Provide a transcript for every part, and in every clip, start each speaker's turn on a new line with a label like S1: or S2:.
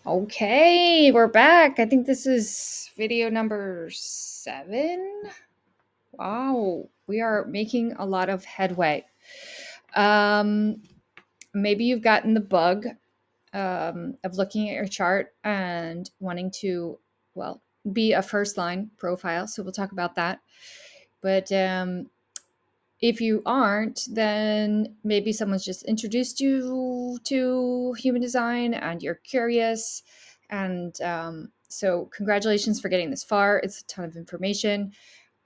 S1: Okay, we're back. I think this is video number 7. Wow, we are making a lot of headway. Um, Maybe you've gotten the bug of looking at your chart and wanting to, well, be a first line profile. So we'll talk about that. But if you aren't, then maybe someone's just introduced you to human design and you're curious. And so, congratulations for getting this far. It's a ton of information.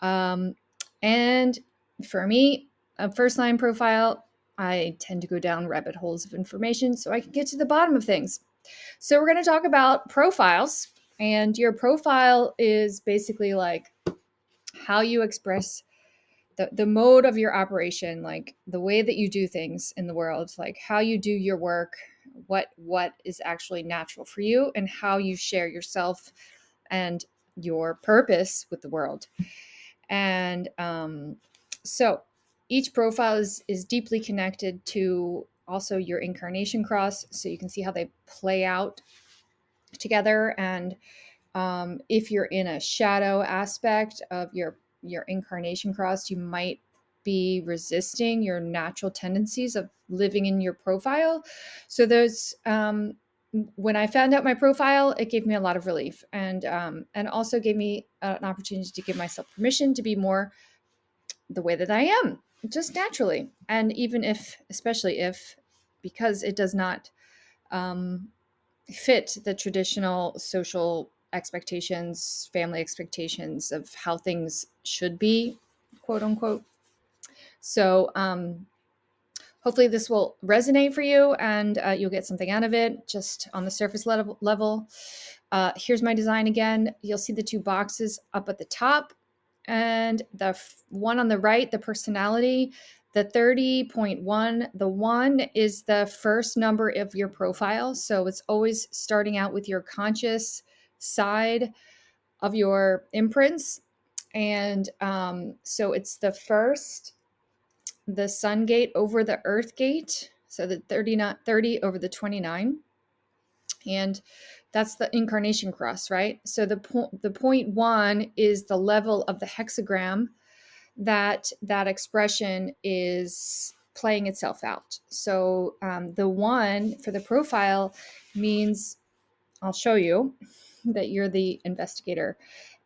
S1: Um, and for me, a first line profile, I tend to go down rabbit holes of information so I can get to the bottom of things. So, we're going to talk about profiles. And your profile is basically like how you express the mode of your operation, like the way that you do things in the world, like how you do your work, what is actually natural for you, and how you share yourself and your purpose with the world. And so each profile is deeply connected to also your incarnation cross, so you can see how they play out together. And if you're in a shadow aspect of your incarnation cross, you might be resisting your natural tendencies of living in your profile. So there's when I found out my profile, it gave me a lot of relief, and also gave me an opportunity to give myself permission to be more the way that I am, just naturally. And even if, especially if, because it does not um, fit the traditional social expectations, family expectations of how things should be, quote unquote. So, hopefully, this will resonate for you and you'll get something out of it just on the surface level. Here's my design again. You'll see the two boxes up at the top, and the one on the right, the personality, the 30.1, the 1 is the first number of your profile. So it's always starting out with your conscious side of your imprints. And so it's the first, the sun gate over the earth gate. So the 30, not 30 over the 29. And that's the incarnation cross, right? So the point 1 is the level of the hexagram that expression is playing itself out. So the 1 for the profile means, I'll show you, that you're the investigator.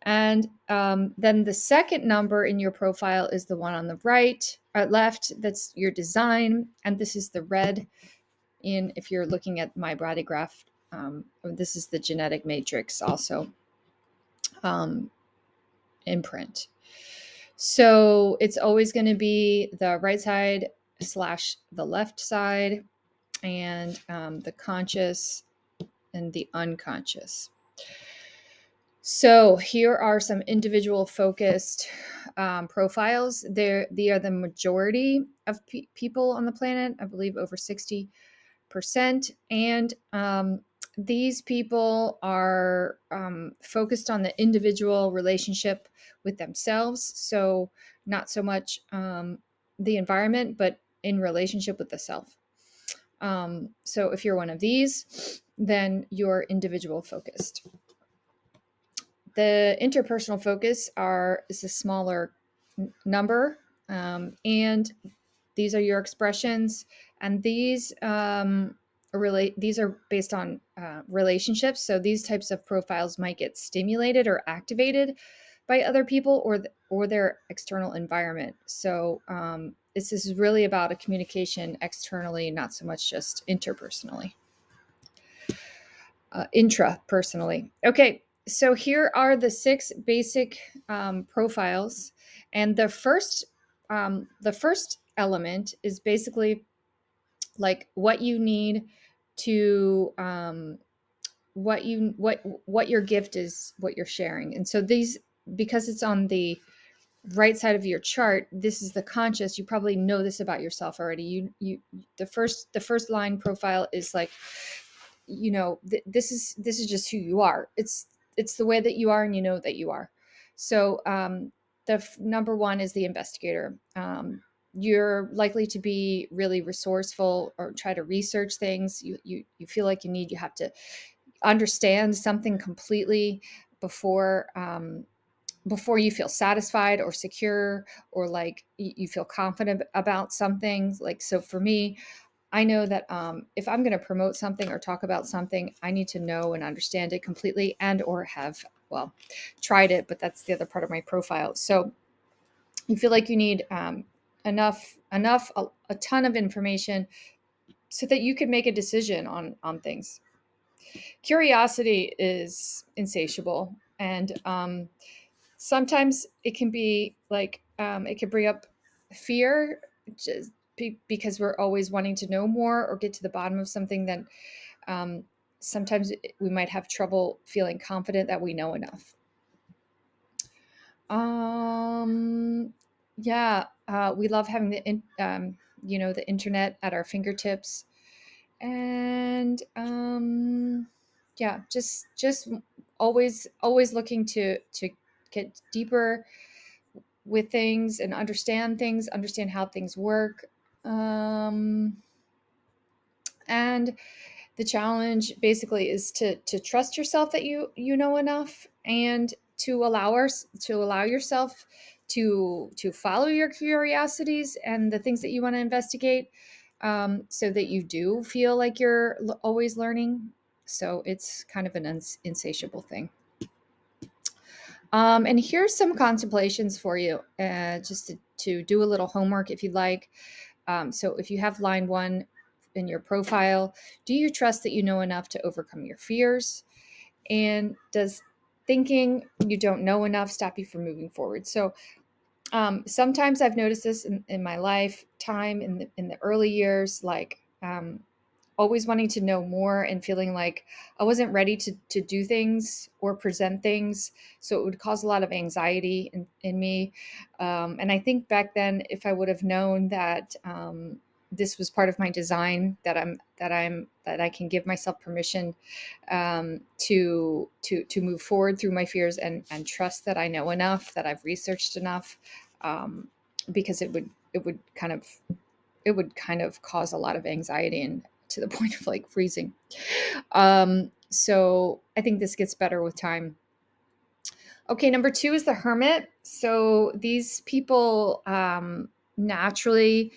S1: And then the second number in your profile is the one on the right or left. That's your design. And this is the red in, if you're looking at my body graph, this is the genetic matrix also imprint. So it's always going to be the right side / the left side, and the conscious and the unconscious. So here are some individual focused profiles. They are the majority of people on the planet, I believe over 60%. And these people are focused on the individual relationship with themselves. So not so much the environment, but in relationship with the self. So if you're one of these, then you're individual focused. The interpersonal focus is a smaller number, and these are your expressions, and these these are based on relationships. So these types of profiles might get stimulated or activated by other people or their external environment. So this is really about a communication externally, not so much just interpersonally. Intrapersonally. Okay, so here are the 6 basic profiles, and the first element is basically like what you need to what your gift is, what you're sharing. And so these, because it's on the right side of your chart, this is the conscious. You probably know this about yourself already. The first line profile is like, this is just who you are. It's the way that you are, and you know that you are. So the number 1 is the investigator. You're likely to be really resourceful or try to research things. You feel like you have to understand something completely before before you feel satisfied or secure, or like you feel confident about something. Like, so for me, I know that if I'm going to promote something or talk about something, I need to know and understand it completely, and or have, well, tried it, but that's the other part of my profile. So you feel like you need a ton of information so that you can make a decision on things. Curiosity is insatiable, and sometimes it can be like it can bring up fear, just because we're always wanting to know more or get to the bottom of something. Then um, sometimes we might have trouble feeling confident that we know enough. um yeah, we love having the internet at our fingertips, and yeah, just always looking to get deeper with things and understand how things work. um and the challenge basically is to trust yourself that you know enough, and to allow yourself to follow your curiosities and the things that you want to investigate, so that you do feel like you're always learning. So it's kind of an insatiable thing. And here's some contemplations for you, just to do a little homework if you'd like. So if you have line one in your profile, do you trust that you know enough to overcome your fears? And does thinking you don't know enough stop you from moving forward? So sometimes I've noticed this in my lifetime, in the early years, like always wanting to know more and feeling like I wasn't ready to do things or present things. So it would cause a lot of anxiety in me. And I think back then, if I would have known that this was part of my design, that I can give myself permission to move forward through my fears, and trust that I know enough, that I've researched enough, because it would kind of cause a lot of anxiety, and to the point of like freezing. So I think this gets better with time. Okay, number two is the hermit. So these people naturally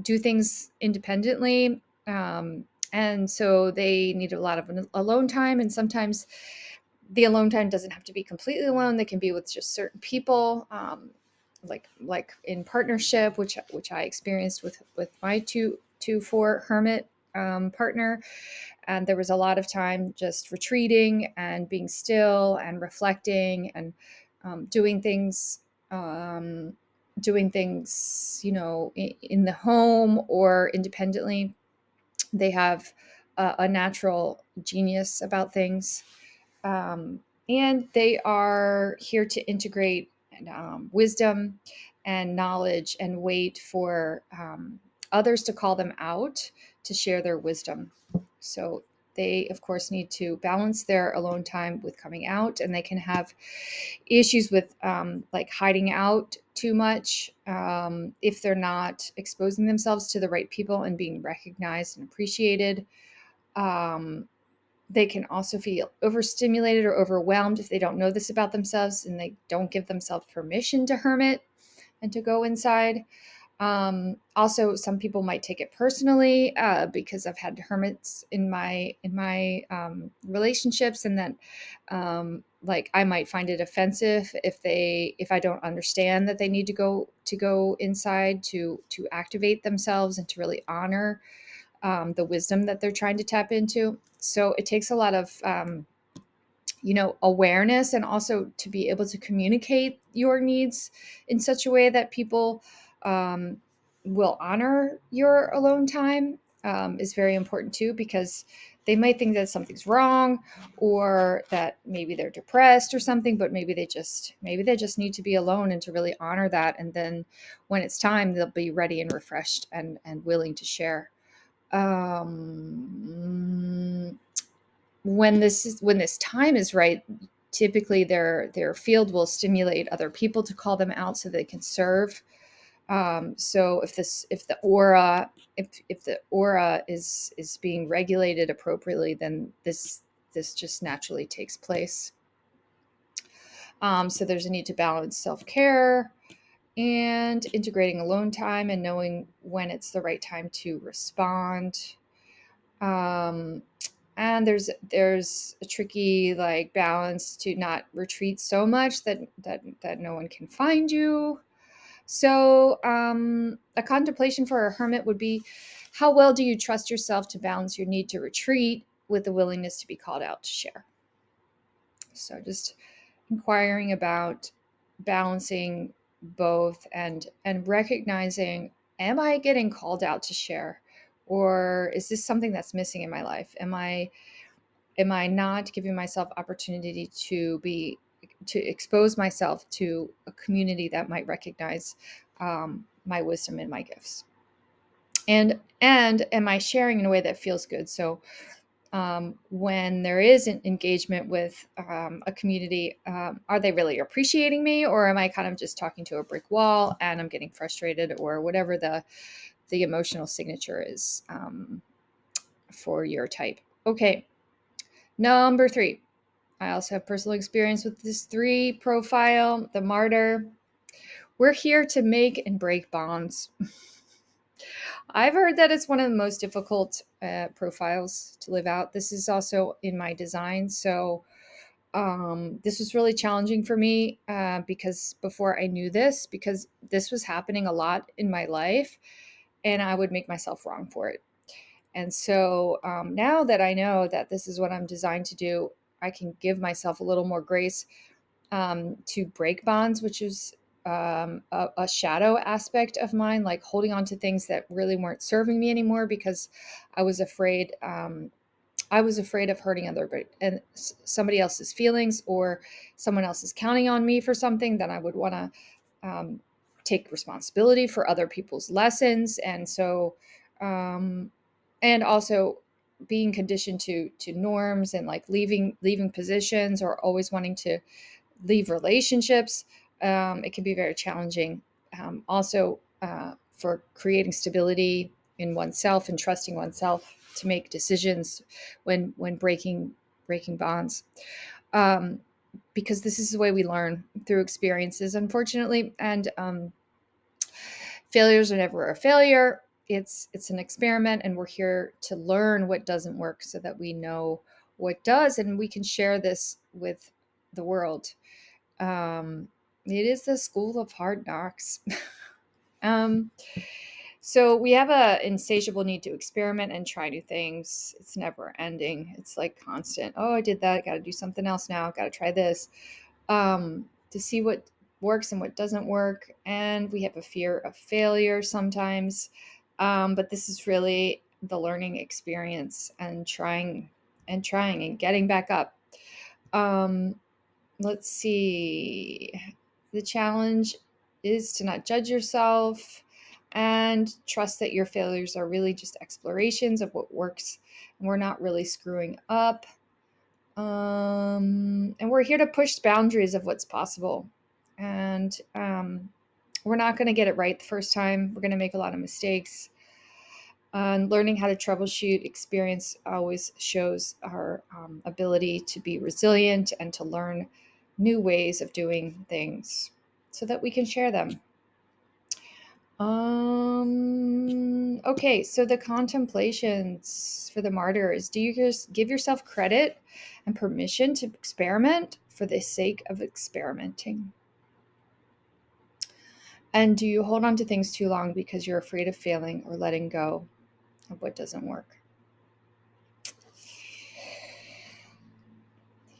S1: do things independently. And so they need a lot of alone time. And sometimes the alone time doesn't have to be completely alone. They can be with just certain people, like in partnership, which I experienced with my two four hermit partner. And there was a lot of time just retreating and being still and reflecting, and doing things. Um, doing things, in the home or independently. They have a natural genius about things, and they are here to integrate wisdom and knowledge, and wait for others to call them out to share their wisdom. So they, of course, need to balance their alone time with coming out, and they can have issues with like hiding out too much, if they're not exposing themselves to the right people and being recognized and appreciated. Um, they can also feel overstimulated or overwhelmed if they don't know this about themselves and they don't give themselves permission to hermit and to go inside. Also, some people might take it personally, because I've had hermits in my relationships, and that like I might find it offensive if I don't understand that they need to go inside to activate themselves and to really honor the wisdom that they're trying to tap into. So it takes a lot of awareness, and also to be able to communicate your needs in such a way that people um, will honor your alone time, is very important too, because they might think that something's wrong, or that maybe they're depressed or something, but maybe they just need to be alone and to really honor that, and then when it's time, they'll be ready and refreshed and willing to share. um, when this time is right, typically their field will stimulate other people to call them out so they can serve. So if the aura is being regulated appropriately, then this just naturally takes place. So there's a need to balance self-care and integrating alone time and knowing when it's the right time to respond. Um, and there's a tricky like balance to not retreat so much that no one can find you. So a contemplation for a hermit would be, how well do you trust yourself to balance your need to retreat with the willingness to be called out to share? So just inquiring about balancing both and recognizing, am I getting called out to share, or is this something that's missing in my life? Am I not giving myself opportunity to expose myself to a community that might recognize my wisdom and my gifts? And am I sharing in a way that feels good? So when there is an engagement with a community, are they really appreciating me, or am I kind of just talking to a brick wall and I'm getting frustrated, or whatever the emotional signature is for your type? Okay, number 3. I also have personal experience with this 3 profile, the martyr. We're here to make and break bonds. I've heard that it's one of the most difficult profiles to live out. This is also in my design. So this was really challenging for me because before I knew this, because this was happening a lot in my life and I would make myself wrong for it. And so now that I know that this is what I'm designed to do, I can give myself a little more grace to break bonds, which is a shadow aspect of mine, like holding on to things that really weren't serving me anymore because I was afraid. I was afraid of hurting somebody else's feelings, or someone else is counting on me for something. Then I would want to um, take responsibility for other people's lessons, and so, um, and also being conditioned to norms and like leaving positions or always wanting to leave relationships. It can be very challenging. Also, for creating stability in oneself and trusting oneself to make decisions when breaking bonds, because this is the way we learn, through experiences, unfortunately. And failures are never a failure. It's an experiment, and we're here to learn what doesn't work so that we know what does, and we can share this with the world. It is the school of hard knocks. um, so we have a insatiable need to experiment and try new things. It's never ending. It's like constant. Oh, I did that. Got to do something else now. Got to try this to see what works and what doesn't work. And we have a fear of failure sometimes. But this is really the learning experience and trying and getting back up. Um, let's see. The challenge is to not judge yourself and trust that your failures are really just explorations of what works, and we're not really screwing up. And we're here to push boundaries of what's possible. And we're not going to get it right the first time. We're going to make a lot of mistakes. And learning how to troubleshoot experience always shows our ability to be resilient and to learn new ways of doing things so that we can share them. Okay, so the contemplations for the martyrs. Do you just give yourself credit and permission to experiment for the sake of experimenting? And do you hold on to things too long because you're afraid of failing or letting go of what doesn't work?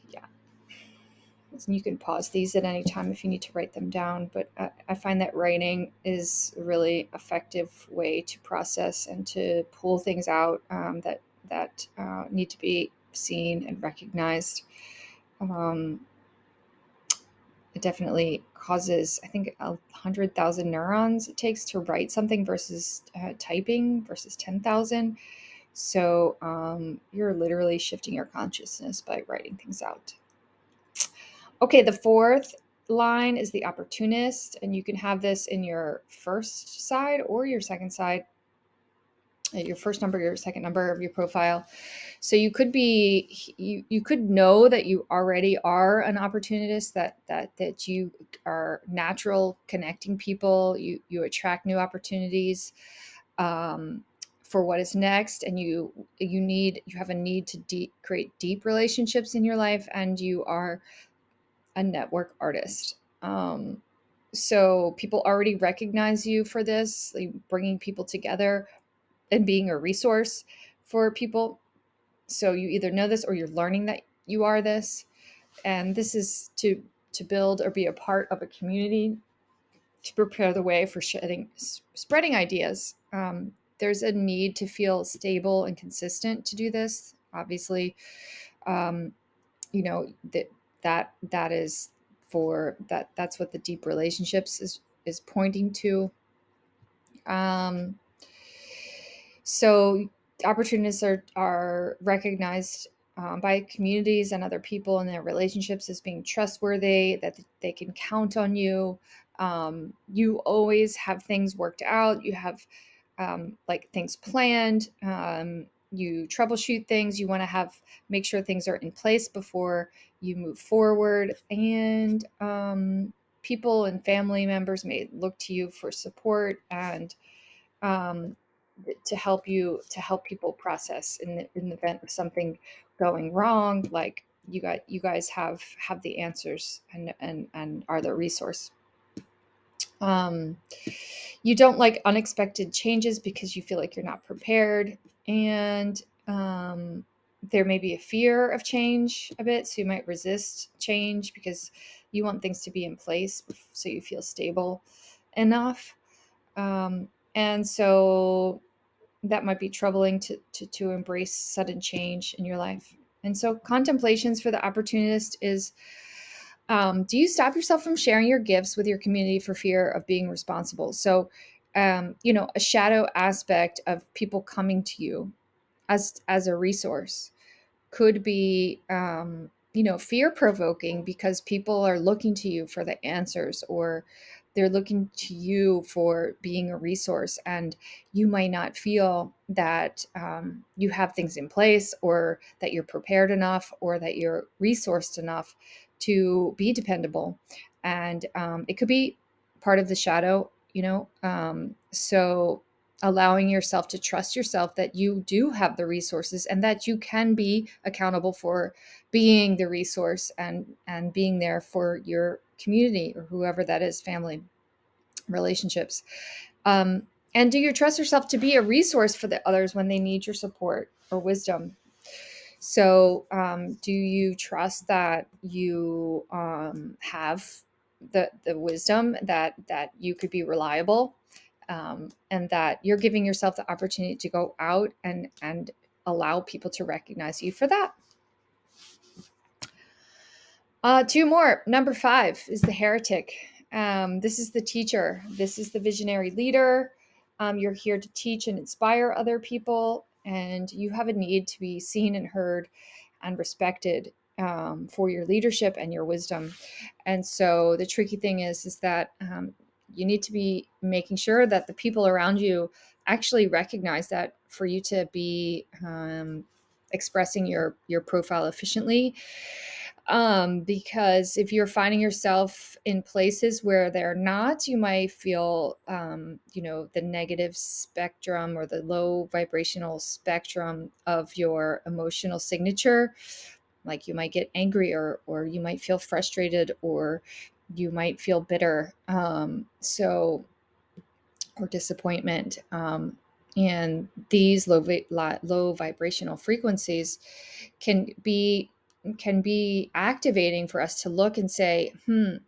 S1: Yeah. And you can pause these at any time if you need to write them down, but I find that writing is a really effective way to process and to pull things out that need to be seen and recognized. Um, it definitely causes, I think, 100,000 neurons it takes to write something versus typing versus 10,000. So you're literally shifting your consciousness by writing things out. Okay, the 4th line is the opportunist, and you can have this in your first side or your second side. your first number, your second number of your profile. So you could be you could know that you already are an opportunist, that you are natural connecting people, you attract new opportunities um, for what is next, and you have a need to create deep relationships in your life, and you are a network artist. So people already recognize you for this, like bringing people together and being a resource for people. So you either know this or you're learning that you are this, and this is to build or be a part of a community to prepare the way for spreading ideas. There's a need to feel stable and consistent to do this. Obviously, um, that is for that's what the deep relationships is pointing to. Um, So opportunists are recognized by communities and other people in their relationships as being trustworthy, that they can count on you. You always have things worked out. You have like things planned. You troubleshoot things. You want to make sure things are in place before you move forward. And people and family members may look to you for support and um, to help people process in the event of something going wrong. Like you guys have the answers and are the resource. um, you don't like unexpected changes because you feel like you're not prepared, and there may be a fear of change a bit, so you might resist change because you want things to be in place so you feel stable enough. And so that might be troubling to embrace sudden change in your life. And so contemplations for the opportunist is, do you stop yourself from sharing your gifts with your community for fear of being responsible? So, a shadow aspect of people coming to you as a resource could be fear provoking because people are looking to you for the answers, or they're looking to you for being a resource, and you might not feel that you have things in place, or that you're prepared enough, or that you're resourced enough to be dependable. And it could be part of the shadow, so allowing yourself to trust yourself that you do have the resources and that you can be accountable for being the resource and being there for your community or whoever that is, family, relationships. um, and do you trust yourself to be a resource for the others when they need your support or wisdom? So do you trust that you have the wisdom that you could be reliable, and that you're giving yourself the opportunity to go out and allow people to recognize you for that? Two more. Number 5 is the heretic. This is the teacher. This is the visionary leader. You're here to teach and inspire other people, and you have a need to be seen and heard and respected for your leadership and your wisdom. And so the tricky thing is that you need to be making sure that the people around you actually recognize that for you to be expressing your profile efficiently. Because if you're finding yourself in places where they're not, you might feel the negative spectrum or the low vibrational spectrum of your emotional signature. Like you might get angry, or you might feel frustrated, or you might feel bitter, or disappointment. And these low vibrational frequencies can be activating for us to look and say,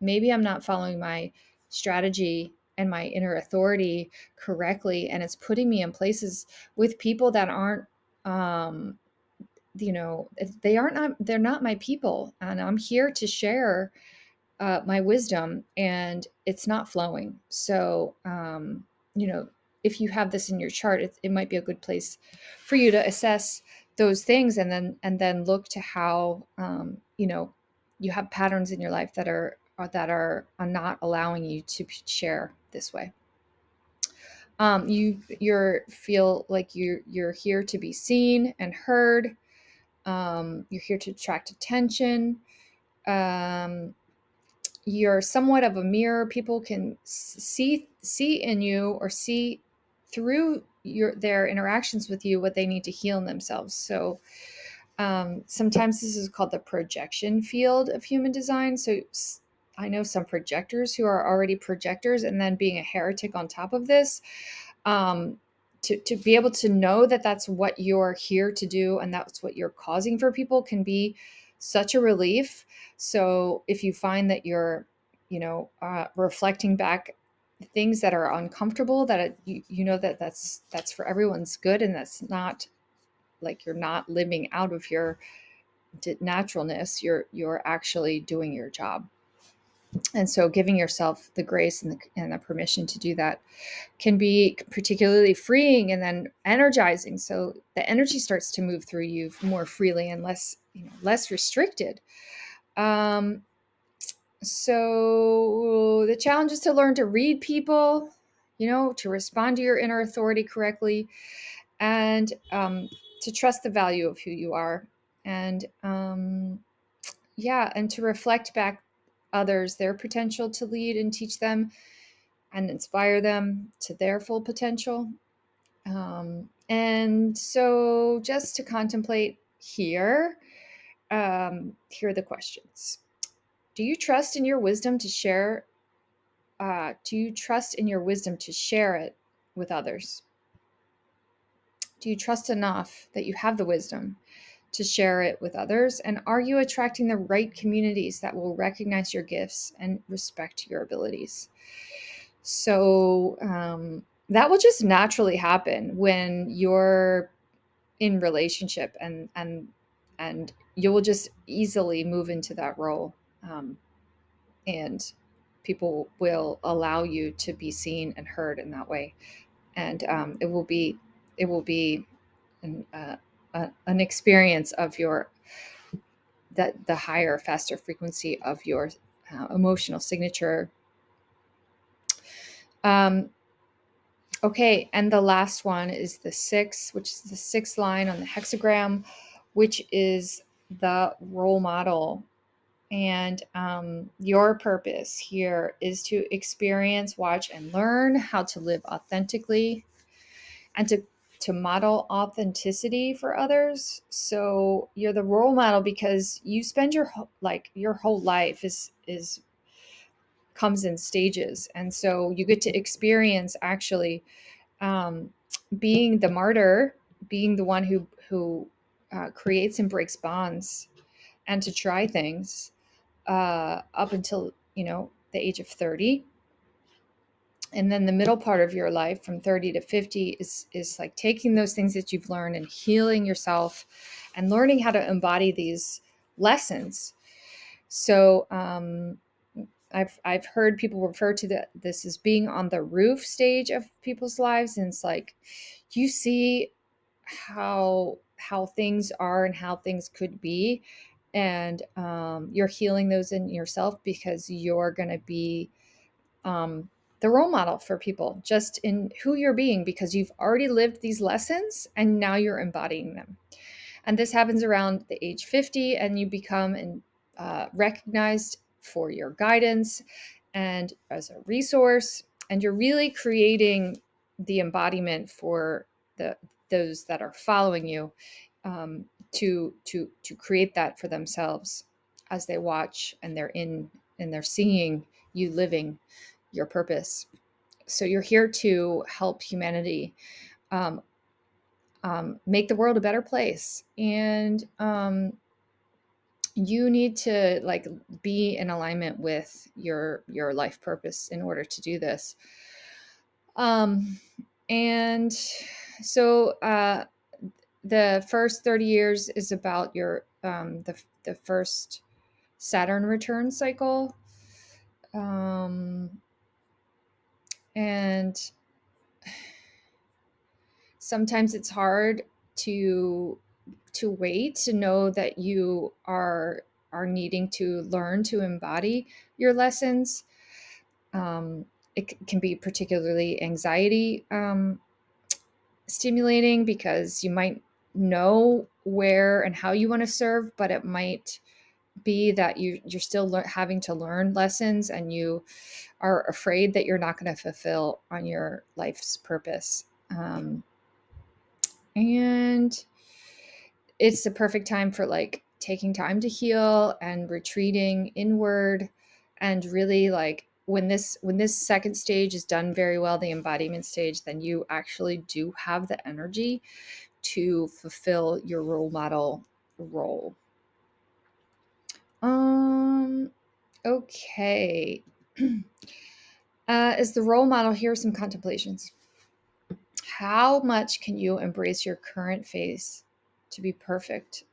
S1: maybe I'm not following my strategy and my inner authority correctly, and it's putting me in places with people that aren't um they're not my people, and I'm here to share my wisdom, and it's not flowing. So you know if you have this in your chart, it might be a good place for you to assess those things, and then look to how you have patterns in your life that are not allowing you to share this way. You're feel like you're here to be seen and heard. You're here to attract attention. Um, you're somewhat of a mirror. People can see in you, or see through their interactions with you, what they need to heal in themselves. So sometimes this is called the projection field of human design. So I know some projectors who are already projectors, and then being a heretic on top of this, um, to be able to know that that's what you're here to do and that's what you're causing for people can be such a relief. So if you find that you're, reflecting back things that are uncomfortable, that you know that that's for everyone's good, and that's not like you're not living out of your naturalness, you're actually doing your job. And so giving yourself the grace and the permission to do that can be particularly freeing and then energizing. So the energy starts to move through you more freely and less restricted. Um, so the challenge is to learn to read people, to respond to your inner authority correctly, and to trust the value of who you are. And and to reflect back others their potential to lead and teach them and inspire them to their full potential. And so just to contemplate here, here are the questions. Do you trust in your wisdom to share? Do you trust in your wisdom to share it with others? Do you trust enough that you have the wisdom to share it with others? And are you attracting the right communities that will recognize your gifts and respect your abilities? So that will just naturally happen when you're in relationship, and you will just easily move into that role, and people will allow you to be seen and heard in that way, and it will be an experience of the higher, faster frequency of your emotional signature. Um, okay, and the last one is the 6, which is the 6th line on the hexagram, which is the role model. And your purpose here is to experience, watch, and learn how to live authentically, and to model authenticity for others. So you're the role model because you spend your whole life is comes in stages, and so you get to experience actually um, being the martyr, being the one who creates and breaks bonds, and to try things up until the age of 30. And then the middle part of your life from 30 to 50 is like taking those things that you've learned and healing yourself and learning how to embody these lessons. So I've heard people refer to this as being on the roof stage of people's lives, and it's like you see how things are and how things could be, and you're healing those in yourself because you're going to be um, the role model for people just in who you're being, because you've already lived these lessons and now you're embodying them. And this happens around the age 50, and you become recognized for your guidance and as a resource, and you're really creating the embodiment for those that are following you, to create that for themselves as they watch, and they're seeing you living your purpose. So you're here to help humanity um, make the world a better place, and you need to like be in alignment with your life purpose in order to do this. um and so the first 30 years is about your the first Saturn return cycle, um and sometimes it's hard to wait to know that you are needing to learn to embody your lessons. it can be particularly anxiety stimulating, because you might know where and how you want to serve, but it might be that you're still having to learn lessons, and you are afraid that you're not going to fulfill on your life's purpose. And it's the perfect time for like taking time to heal and retreating inward, and really like when this second stage is done very well, the embodiment stage, then you actually do have the energy to fulfill your role model role. Okay. As the role model, here are some contemplations. How much can you embrace your current phase to be perfect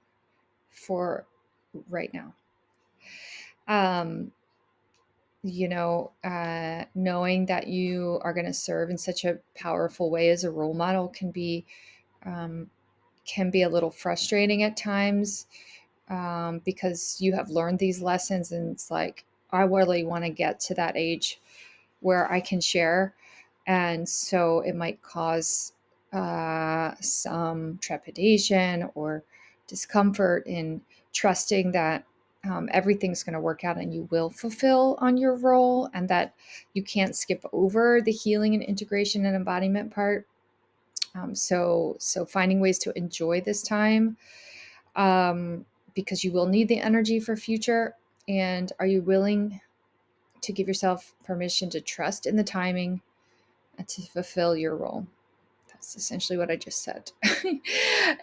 S1: for right now? Knowing that you are going to serve in such a powerful way as a role model um, can be a little frustrating at times, because you have learned these lessons, and it's like, I really want to get to that age where I can share. And so it might cause some trepidation or discomfort in trusting that everything's going to work out and you will fulfill on your role, and that you can't skip over the healing and integration and embodiment part. So finding ways to enjoy this time, because you will need the energy for future. And are you willing to give yourself permission to trust in the timing and to fulfill your role? That's essentially what I just said.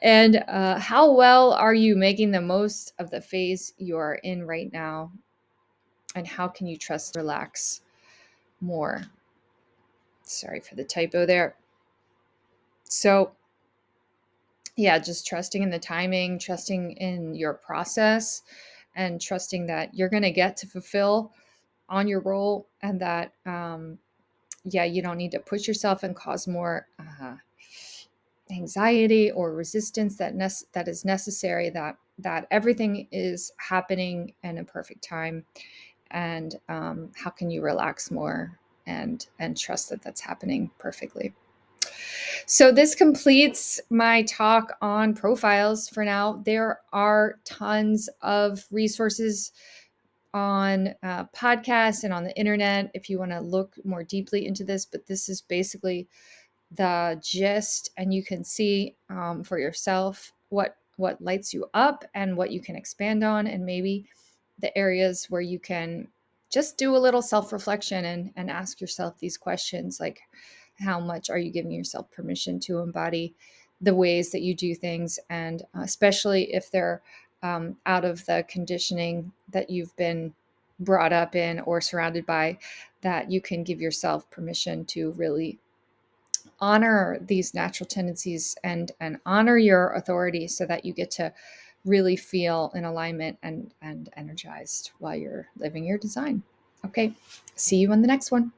S1: And how well are you making the most of the phase you're in right now? And how can you trust, relax more? Sorry for the typo there. So, yeah, just trusting in the timing, trusting in your process, and trusting that you're going to get to fulfill on your role, and that, yeah, you don't need to push yourself and cause more anxiety or resistance that is necessary, that everything is happening in a perfect time. And how can you relax more and trust that that's happening perfectly? So this completes my talk on profiles for now. There are tons of resources on podcasts and on the internet if you want to look more deeply into this, but this is basically the gist, and you can see for yourself what lights you up and what you can expand on, and maybe the areas where you can just do a little self-reflection and ask yourself these questions, like, how much are you giving yourself permission to embody the ways that you do things, and especially if they're out of the conditioning that you've been brought up in or surrounded by, that you can give yourself permission to really honor these natural tendencies and honor your authority, so that you get to really feel in alignment and energized while you're living your design. Okay, see you on the next one.